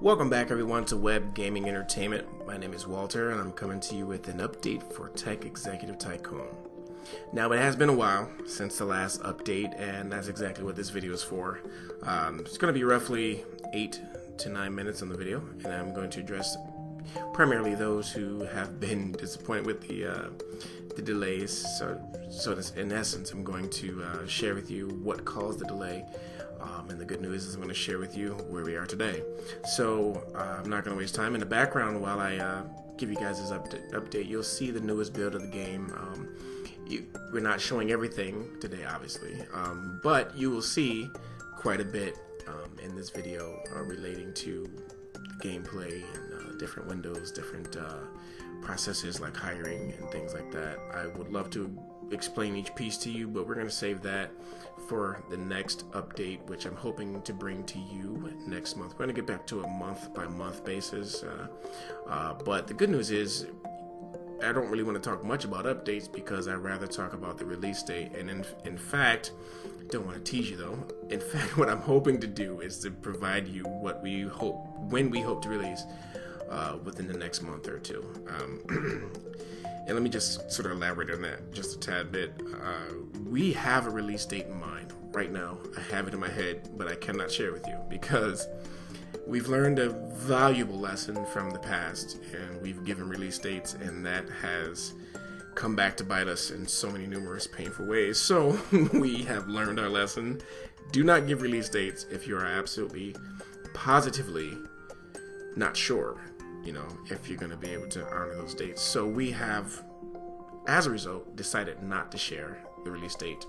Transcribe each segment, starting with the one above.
Welcome back everyone to Web Gaming Entertainment. My name is Walter and I'm coming to you with an update for Tech Executive Tycoon. Now it has been a while since the last update and that's exactly what this video is for. It's going to be roughly 8 to 9 minutes on the video and I'm going to address primarily those who have been disappointed with the delays. So in essence I'm going to share with you what caused the delay. And the good news is I'm going to share with you where we are today. So I'm not going to waste time. In the background while I give you guys this update, you'll see the newest build of the game. We're not showing everything today, obviously, but you will see quite a bit in this video relating to the gameplay and different windows, different processes like hiring and things like that. I would love to explain each piece to you, but we're going to save that for the next update, which I'm hoping to bring to you next month. We're going to get back to a month-by-month basis, but the good news is I don't really want to talk much about updates because I'd rather talk about the release date. And in fact, don't want to tease you though. In fact, what I'm hoping to do is to provide you what we hope, when we hope to release within the next month or two. And let me just sort of elaborate on that just a tad bit. We have a release date in mind right now. I have it in my head, but I cannot share with you because we've learned a valuable lesson from the past and we've given release dates and that has come back to bite us in so many numerous painful ways. So we have learned our lesson. Do not give release dates if you are absolutely positively not sure, if you're going to be able to honor those dates. So we have, as a result, decided not to share the release date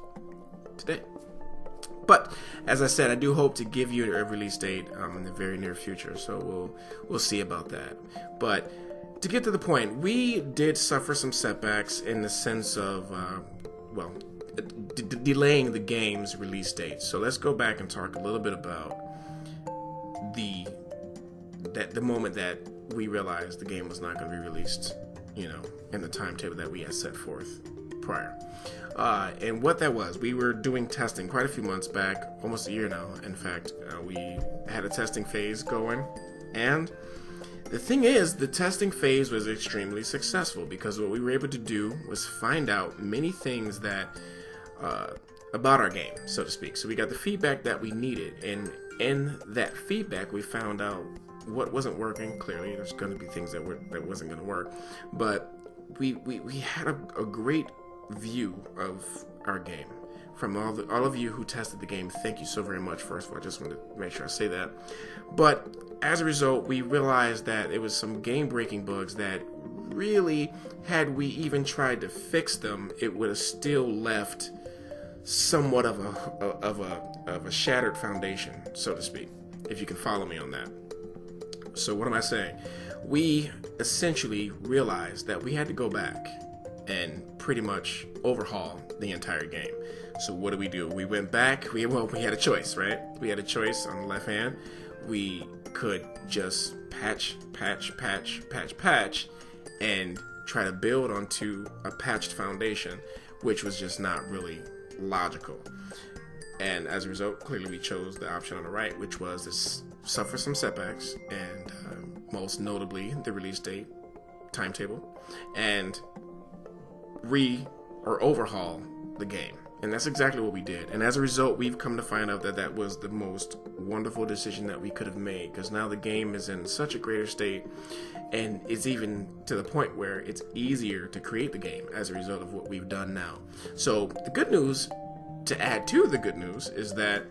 today. But as I said, I do hope to give you a release date in the very near future. So we'll see about that. But to get to the point, we did suffer some setbacks in the sense of, delaying the game's release date. So let's go back and talk a little bit about the moment that we realized the game was not going to be released, in the timetable that we had set forth prior. And what that was, we were doing testing quite a few months back, almost a year now. In fact, we had a testing phase going. And the thing is, the testing phase was extremely successful because what we were able to do was find out many things that about our game, so to speak. So we got the feedback that we needed. And in that feedback, we found out what wasn't working. Clearly there's going to be things that wasn't going to work, but we had a great view of our game from all of you who tested the game. Thank you so very much. First of all, I just wanted to make sure I say that. But as a result, we realized that it was some game-breaking bugs that really, had we even tried to fix them, it would have still left somewhat of a shattered foundation, so to speak, if you can follow me on that. So what am I saying? We essentially realized that we had to go back and pretty much overhaul the entire game. So what do? We went back. We had a choice, right? We had a choice on the left hand. We could just patch, and try to build onto a patched foundation, which was just not really logical. And as a result, clearly we chose the option on the right, which was to suffer some setbacks, and most notably the release date, timetable, and overhaul the game. And that's exactly what we did. And as a result, we've come to find out that that was the most wonderful decision that we could have made, because now the game is in such a greater state, and it's even to the point where it's easier to create the game as a result of what we've done now. So the good news, to add to the good news, is that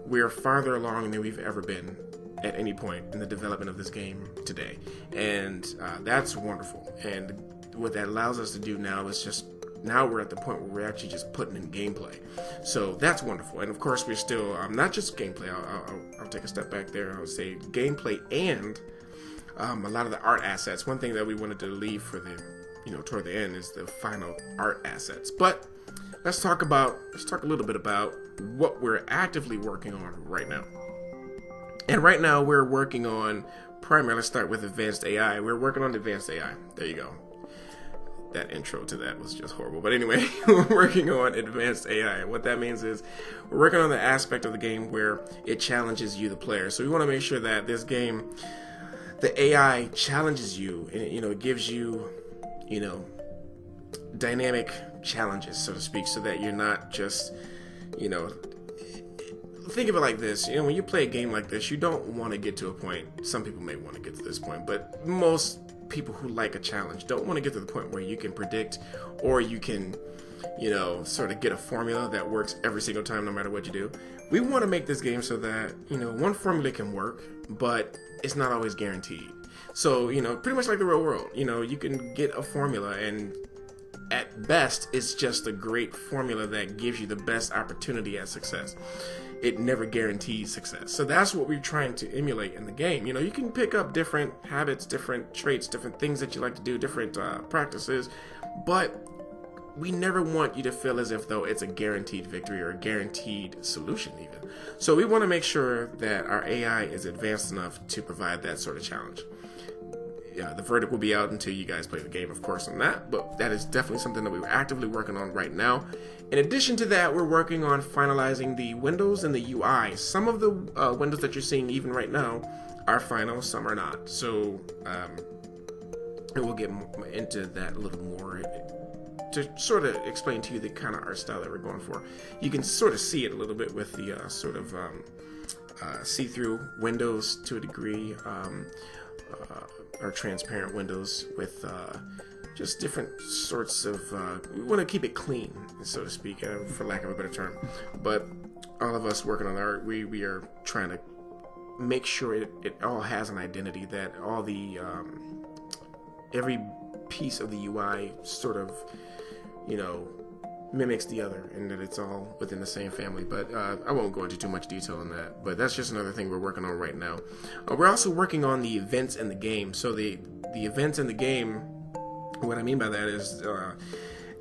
we're farther along than we've ever been at any point in the development of this game today. And that's wonderful. And what that allows us to do now is now we're at the point where we're actually just putting in gameplay. So that's wonderful. And of course, we're still, not just gameplay, I'll take a step back there. I would say gameplay and a lot of the art assets. One thing that we wanted to leave for the, toward the end is the final art assets. But let's talk a little bit about what we're actively working on right now. And right now we're working on, primarily, let's start with advanced AI. We're working on advanced AI. There you go. that intro to that was just horrible. But anyway, we're working on advanced AI. And what that means is we're working on the aspect of the game where it challenges you, the player. So we want to make sure that this game, the AI challenges you, and it gives you, dynamic challenges, so to speak, so that you're not just, think of it like this. When you play a game like this, you don't want to get to a point. Some people may want to get to this point, but most people who like a challenge don't want to get to the point where you can predict, or you can, sort of get a formula that works every single time, no matter what you do. We want to make this game so that, one formula can work, but it's not always guaranteed. So, pretty much like the real world, you can get a formula, and at best, it's just a great formula that gives you the best opportunity at success. It never guarantees success. So that's what we're trying to emulate in the game. You can pick up different habits, different traits, different things that you like to do, different practices, but we never want you to feel as if though it's a guaranteed victory or a guaranteed solution even. So we want to make sure that our AI is advanced enough to provide that sort of challenge. The verdict will be out until you guys play the game, of course, on that, but that is definitely something that we're actively working on right now. In addition to that, we're working on finalizing the windows and the UI. Some of the windows that you're seeing even right now are final, some are not. So and we'll get into that a little more to sort of explain to you the kind of art style that we're going for. You can sort of see it a little bit with the sort of see-through windows to a degree, or transparent windows with just different sorts of, we want to keep it clean, so to speak, for lack of a better term. But all of us working on art, we are trying to make sure it all has an identity, that all the, every piece of the UI sort of, mimics the other, and that it's all within the same family. But I won't go into too much detail on that, but that's just another thing we're working on right now. We're also working on the events in the game. So the events in the game, what I mean by that is,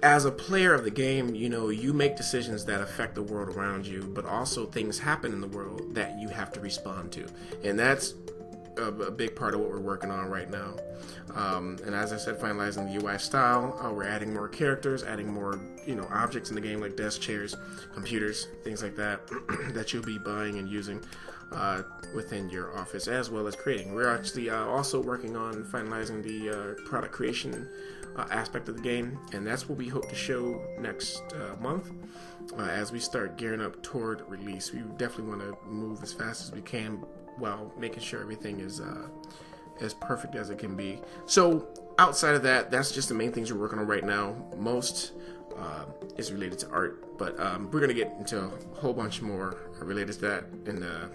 as a player of the game, you make decisions that affect the world around you, but also things happen in the world that you have to respond to, and that's a big part of what we're working on right now. And as I said, finalizing the UI style, we're adding more characters, adding more objects in the game, like desks, chairs, computers, things like that that you'll be buying and using within your office, as well as creating. We're actually also working on finalizing the product creation aspect of the game, and that's what we hope to show next month as we start gearing up toward release. We definitely want to move as fast as we can while making sure everything is as perfect as it can be. So outside of that, that's just the main things we're working on right now. Most is related to art, but we're going to get into a whole bunch more related to that in the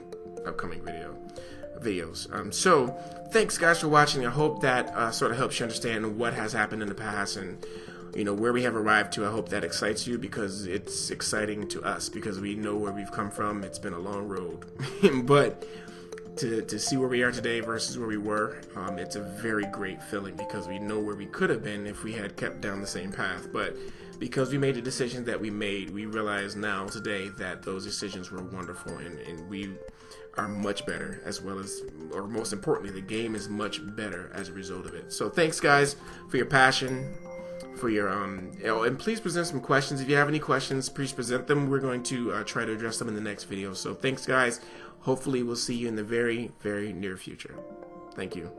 upcoming videos. So thanks guys for watching. I hope that sort of helps you understand what has happened in the past, and where we have arrived to. I hope that excites you, because it's exciting to us, because we know where we've come from. It's been a long road, but to see where we are today versus where we were, it's a very great feeling, because we know where we could have been if we had kept down the same path. But because we made the decisions that we made, we realize now today that those decisions were wonderful, and we are much better, as well as, or most importantly, the game is much better as a result of it. So thanks guys for your passion, for your and please present some questions. If you have any questions, please present them. We're going to try to address them in the next video. So thanks guys. Hopefully we'll see you in the very, very near future. Thank you.